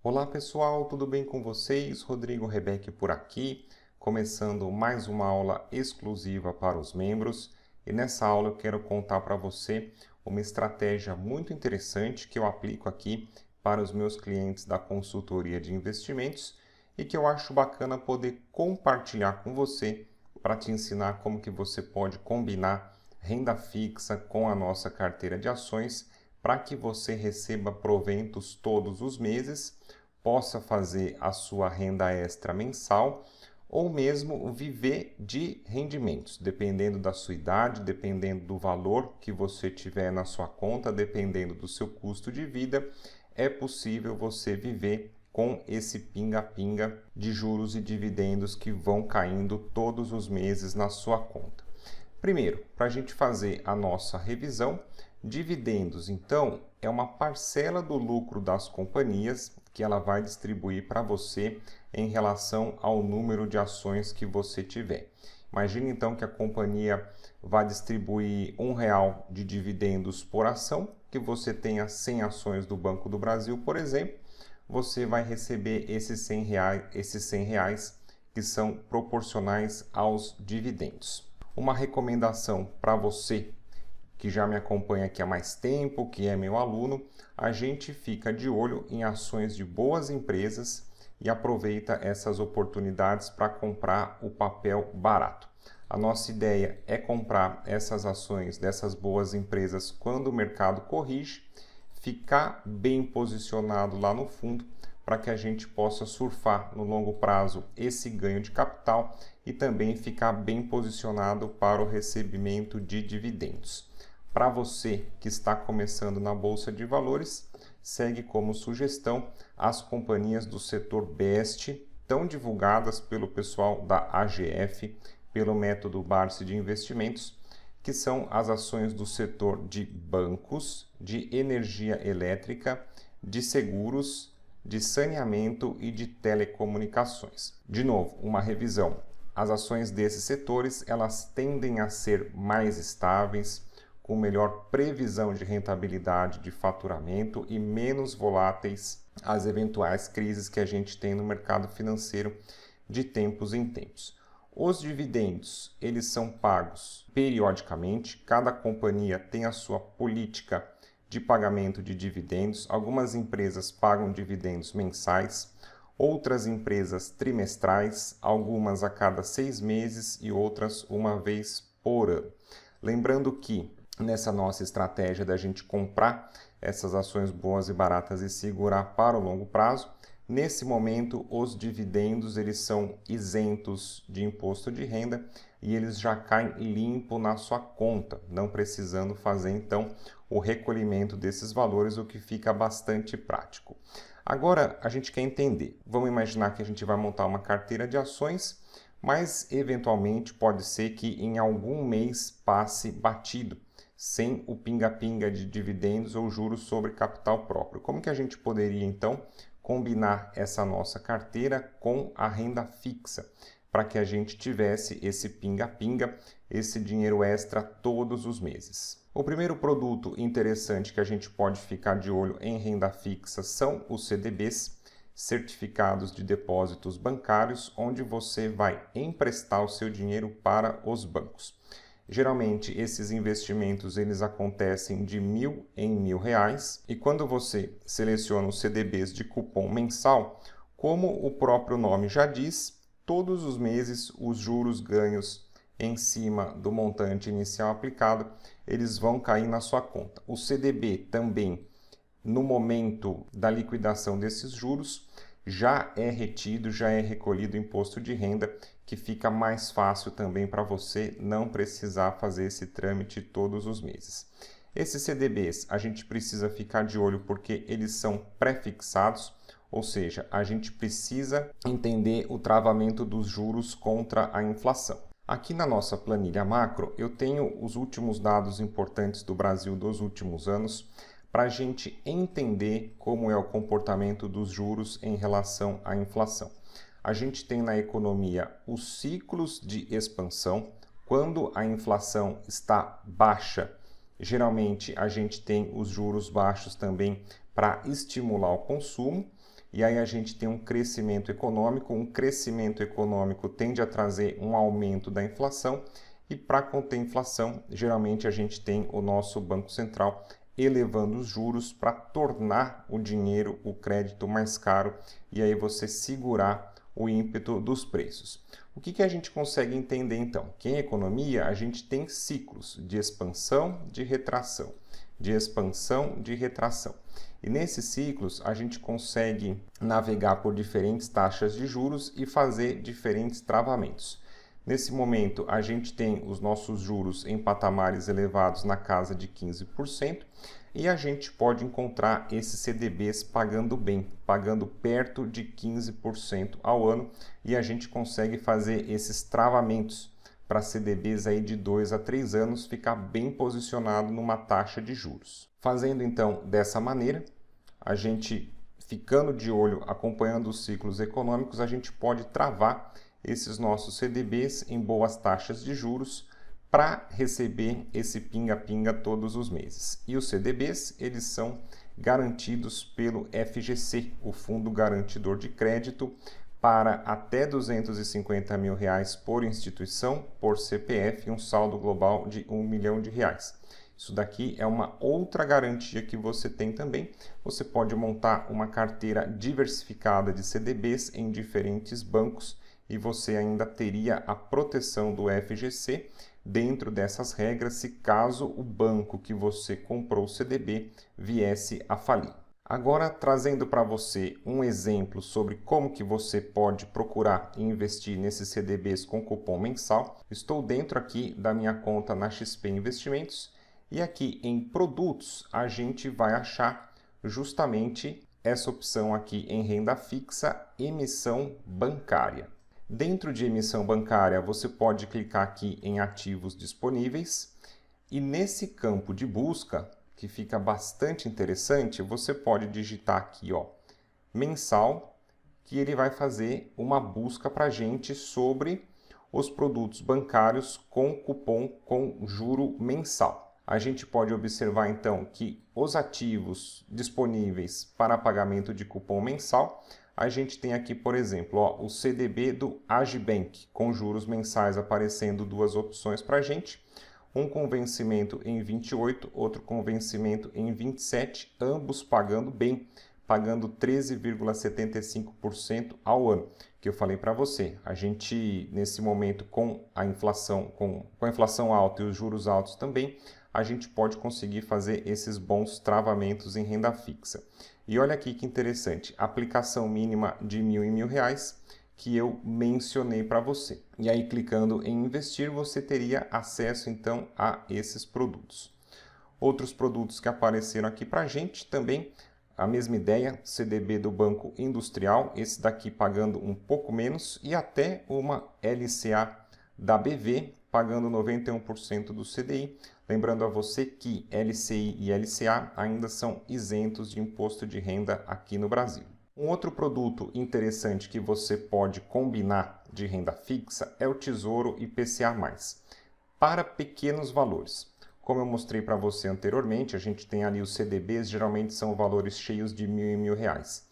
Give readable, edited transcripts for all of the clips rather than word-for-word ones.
Olá pessoal, tudo bem com vocês? Rodrigo Rebeck por aqui, começando mais uma aula exclusiva para os membros. E nessa aula eu quero contar para você uma estratégia muito interessante que eu aplico aqui para os meus clientes da consultoria de investimentos e que eu acho bacana poder compartilhar com você para te ensinar como que você pode combinar renda fixa com a nossa carteira de ações para que você receba proventos todos os meses, possa fazer a sua renda extra mensal ou mesmo viver de rendimentos, dependendo da sua idade, dependendo do valor que você tiver na sua conta, dependendo do seu custo de vida, é possível você viver com esse pinga-pinga de juros e dividendos que vão caindo todos os meses na sua conta. Primeiro, para a gente fazer a nossa revisão, dividendos, então, é uma parcela do lucro das companhias que ela vai distribuir para você em relação ao número de ações que você tiver. Imagine então que a companhia vai distribuir R$ 1 de dividendos por ação, que você tenha 100 ações do Banco do Brasil, por exemplo, você vai receber esses R$ 100 que são proporcionais aos dividendos. Uma recomendação para você que já me acompanha aqui há mais tempo, que é meu aluno, a gente fica de olho em ações de boas empresas e aproveita essas oportunidades para comprar o papel barato. A nossa ideia é comprar essas ações dessas boas empresas quando o mercado corrige, ficar bem posicionado lá no fundo para que a gente possa surfar no longo prazo esse ganho de capital e também ficar bem posicionado para o recebimento de dividendos. Para você que está começando na Bolsa de Valores, segue como sugestão as companhias do setor BEST, tão divulgadas pelo pessoal da AGF, pelo método Barsi de investimentos, que são as ações do setor de bancos, de energia elétrica, de seguros, de saneamento e de telecomunicações. De novo, uma revisão. As ações desses setores, elas tendem a ser mais estáveis, com melhor previsão de rentabilidade de faturamento e menos voláteis às eventuais crises que a gente tem no mercado financeiro de tempos em tempos. Os dividendos, eles são pagos periodicamente, cada companhia tem a sua política de pagamento de dividendos. Algumas empresas pagam dividendos mensais, outras empresas trimestrais, algumas a cada 6 meses e outras uma vez por ano. Lembrando que nessa nossa estratégia da gente comprar essas ações boas e baratas e segurar para o longo prazo, nesse momento os dividendos eles são isentos de imposto de renda e eles já caem limpo na sua conta, não precisando fazer então o recolhimento desses valores, o que fica bastante prático. Agora a gente quer entender, vamos imaginar que a gente vai montar uma carteira de ações, mas eventualmente pode ser que em algum mês passe batido, sem o pinga-pinga de dividendos ou juros sobre capital próprio. Como que a gente poderia então combinar essa nossa carteira com a renda fixa, para que a gente tivesse esse pinga-pinga, esse dinheiro extra todos os meses? O primeiro produto interessante que a gente pode ficar de olho em renda fixa são os CDBs, certificados de depósitos bancários, onde você vai emprestar o seu dinheiro para os bancos. Geralmente esses investimentos eles acontecem de R$ 1.000 em R$ 1.000 e quando você seleciona os CDBs de cupom mensal, como o próprio nome já diz, todos os meses os juros ganhos em cima do montante inicial aplicado, eles vão cair na sua conta. O CDB também, no momento da liquidação desses juros, já é retido, já é recolhido o imposto de renda, que fica mais fácil também para você não precisar fazer esse trâmite todos os meses. Esses CDBs a gente precisa ficar de olho porque eles são pré-fixados, ou seja, a gente precisa entender o travamento dos juros contra a inflação. Aqui na nossa planilha macro, eu tenho os últimos dados importantes do Brasil dos últimos anos, para a gente entender como é o comportamento dos juros em relação à inflação. A gente tem na economia os ciclos de expansão. Quando a inflação está baixa, geralmente a gente tem os juros baixos também para estimular o consumo. e aí a gente tem um crescimento econômico tende a trazer um aumento da inflação, e para conter a inflação, geralmente a gente tem o nosso Banco Central elevando os juros para tornar o dinheiro, o crédito mais caro, e aí você segurar o ímpeto dos preços. O que a gente consegue entender então? Que em economia a gente tem ciclos de expansão, de retração, de expansão, de retração. E nesses ciclos a gente consegue navegar por diferentes taxas de juros e fazer diferentes travamentos. Nesse momento a gente tem os nossos juros em patamares elevados na casa de 15%, e a gente pode encontrar esses CDBs pagando bem, pagando perto de 15% ao ano, e a gente consegue fazer esses travamentos para CDBs aí de 2 a 3 anos ficar bem posicionado numa taxa de juros. Fazendo então dessa maneira, a gente ficando de olho, acompanhando os ciclos econômicos, a gente pode travar esses nossos CDBs em boas taxas de juros para receber esse pinga-pinga todos os meses. E os CDBs, eles são garantidos pelo FGC, o Fundo Garantidor de Crédito, para até R$250 mil por instituição, por CPF, um saldo global de R$1 milhão. Isso daqui é uma outra garantia que você tem também. Você pode montar uma carteira diversificada de CDBs em diferentes bancos e você ainda teria a proteção do FGC dentro dessas regras se caso o banco que você comprou o CDB viesse a falir. Agora, trazendo para você um exemplo sobre como que você pode procurar e investir nesses CDBs com cupom mensal, estou dentro aqui da minha conta na XP Investimentos e aqui em produtos a gente vai achar justamente essa opção aqui em renda fixa, emissão bancária. Dentro de emissão bancária, você pode clicar aqui em ativos disponíveis e nesse campo de busca, que fica bastante interessante, você pode digitar aqui, ó, mensal, que ele vai fazer uma busca para a gente sobre os produtos bancários com cupom com juro mensal. A gente pode observar então que os ativos disponíveis para pagamento de cupom mensal, a gente tem aqui, por exemplo, ó, o CDB do Agibank, com juros mensais aparecendo duas opções para a gente. Um com vencimento em 28, outro com vencimento em 27, ambos pagando bem, pagando 13,75% ao ano. Que eu falei para você, a gente, nesse momento, com a inflação alta e os juros altos também, a gente pode conseguir fazer esses bons travamentos em renda fixa. E olha aqui que interessante, aplicação mínima de R$1.000 em R$1.000 que eu mencionei para você. E aí, clicando em investir, você teria acesso então a esses produtos. Outros produtos que apareceram aqui para a gente também, a mesma ideia, CDB do Banco Industrial, esse daqui pagando um pouco menos, e até uma LCA da BV, pagando 91% do CDI. Lembrando a você que LCI e LCA ainda são isentos de imposto de renda aqui no Brasil. Um outro produto interessante que você pode combinar de renda fixa é o Tesouro IPCA+, para pequenos valores. Como eu mostrei para você anteriormente, a gente tem ali os CDBs, geralmente são valores cheios de R$1.000 em R$1.000.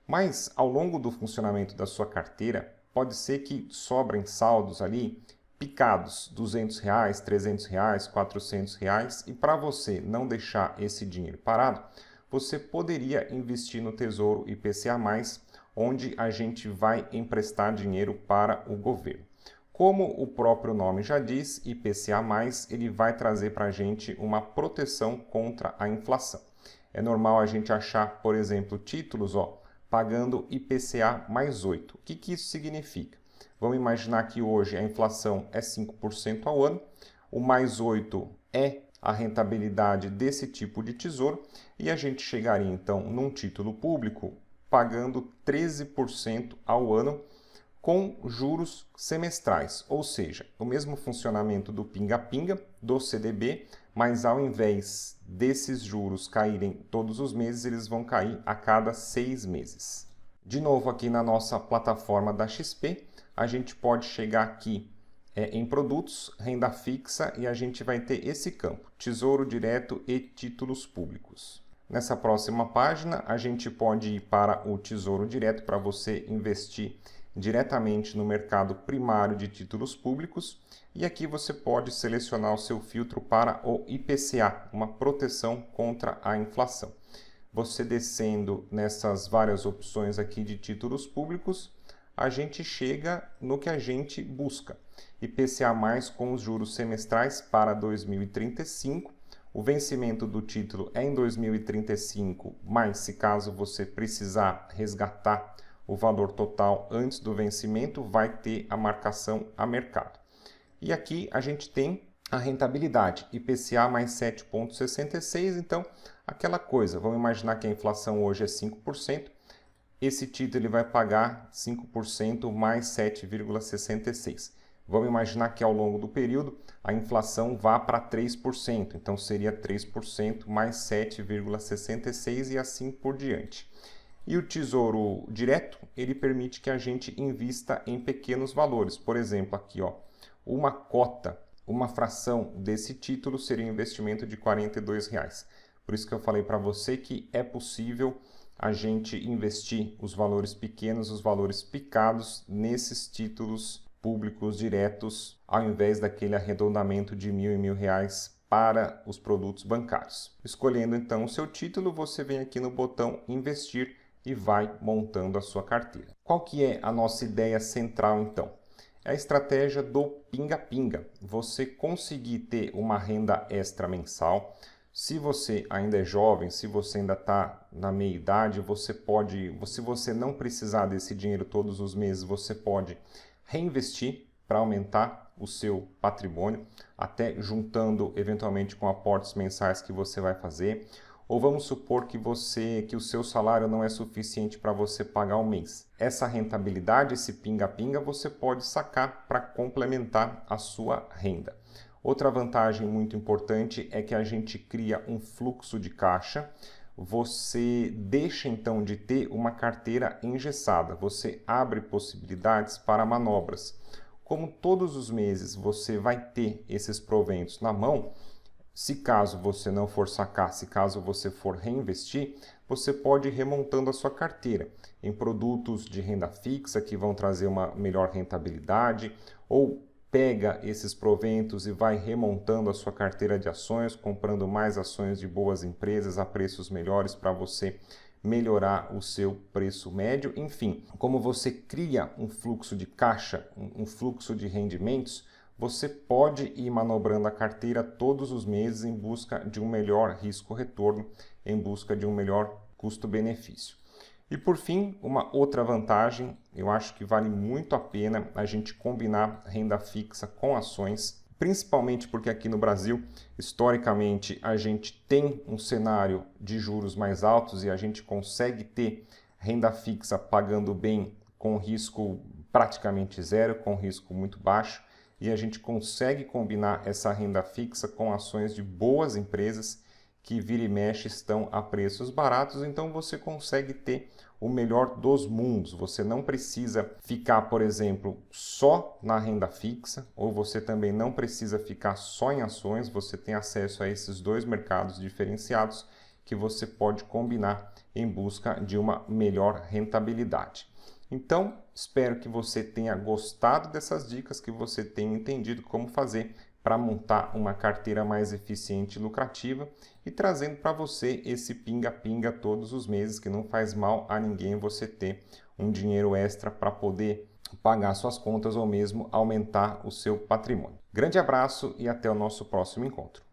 Mas ao longo do funcionamento da sua carteira, pode ser que sobrem saldos ali picados, R$200, R$300, R$400, e para você não deixar esse dinheiro parado, você poderia investir no Tesouro IPCA+, onde a gente vai emprestar dinheiro para o governo. Como o próprio nome já diz, IPCA+, ele vai trazer para a gente uma proteção contra a inflação. É normal a gente achar, por exemplo, títulos pagando IPCA mais 8. O que isso significa? Vamos imaginar que hoje a inflação é 5% ao ano, o mais 8 é a rentabilidade desse tipo de tesouro e a gente chegaria então num título público pagando 13% ao ano com juros semestrais, ou seja, o mesmo funcionamento do pinga-pinga, do CDB, mas ao invés desses juros caírem todos os meses, eles vão cair a cada 6 meses. De novo aqui na nossa plataforma da XP, a gente pode chegar aqui em produtos, renda fixa, e a gente vai ter esse campo, Tesouro Direto e títulos públicos. Nessa próxima página, a gente pode ir para o Tesouro Direto para você investir diretamente no mercado primário de títulos públicos. E aqui você pode selecionar o seu filtro para o IPCA, uma proteção contra a inflação. Você descendo nessas várias opções aqui de títulos públicos, a gente chega no que a gente busca. IPCA+, com os juros semestrais para 2035. O vencimento do título é em 2035, mas se caso você precisar resgatar o valor total antes do vencimento, vai ter a marcação a mercado. E aqui a gente tem a rentabilidade, IPCA mais 7,66, então aquela coisa, vamos imaginar que a inflação hoje é 5%, esse título ele vai pagar 5% mais 7,66. Vamos imaginar que ao longo do período a inflação vá para 3%, então seria 3% mais 7,66 e assim por diante. E o Tesouro Direto, ele permite que a gente invista em pequenos valores. Por exemplo, aqui, ó, uma cota, uma fração desse título seria um investimento de R$ 42. Por isso que eu falei para você que é possível a gente investir os valores pequenos, os valores picados nesses títulos públicos diretos, ao invés daquele arredondamento de R$ 1.000 e R$ 1.000 para os produtos bancários. Escolhendo então o seu título, você vem aqui no botão Investir e vai montando a sua carteira. Qual que é a nossa ideia central então? É a estratégia do pinga-pinga. Você conseguir ter uma renda extra mensal. Se você ainda é jovem, se você ainda está na meia-idade, você pode, se você não precisar desse dinheiro todos os meses, você pode reinvestir para aumentar o seu patrimônio, até juntando eventualmente com aportes mensais que você vai fazer. Ou vamos supor que o seu salário não é suficiente para você pagar o mês. Essa rentabilidade, esse pinga-pinga, você pode sacar para complementar a sua renda. Outra vantagem muito importante é que a gente cria um fluxo de caixa. Você deixa então de ter uma carteira engessada. Você abre possibilidades para manobras. Como todos os meses você vai ter esses proventos na mão, se caso você não for sacar, se caso você for reinvestir, você pode ir remontando a sua carteira em produtos de renda fixa que vão trazer uma melhor rentabilidade, ou pega esses proventos e vai remontando a sua carteira de ações, comprando mais ações de boas empresas a preços melhores para você melhorar o seu preço médio. Enfim, como você cria um fluxo de caixa, um fluxo de rendimentos, você pode ir manobrando a carteira todos os meses em busca de um melhor risco-retorno, em busca de um melhor custo-benefício. E por fim, uma outra vantagem, eu acho que vale muito a pena a gente combinar renda fixa com ações, principalmente porque aqui no Brasil, historicamente, a gente tem um cenário de juros mais altos e a gente consegue ter renda fixa pagando bem com risco praticamente zero, com risco muito baixo. E a gente consegue combinar essa renda fixa com ações de boas empresas que vira e mexe estão a preços baratos, então você consegue ter o melhor dos mundos. Você não precisa ficar, por exemplo, só na renda fixa, ou você também não precisa ficar só em ações, você tem acesso a esses dois mercados diferenciados que você pode combinar em busca de uma melhor rentabilidade. Então, espero que você tenha gostado dessas dicas, que você tenha entendido como fazer para montar uma carteira mais eficiente e lucrativa e trazendo para você esse pinga-pinga todos os meses, que não faz mal a ninguém você ter um dinheiro extra para poder pagar suas contas ou mesmo aumentar o seu patrimônio. Grande abraço e até o nosso próximo encontro.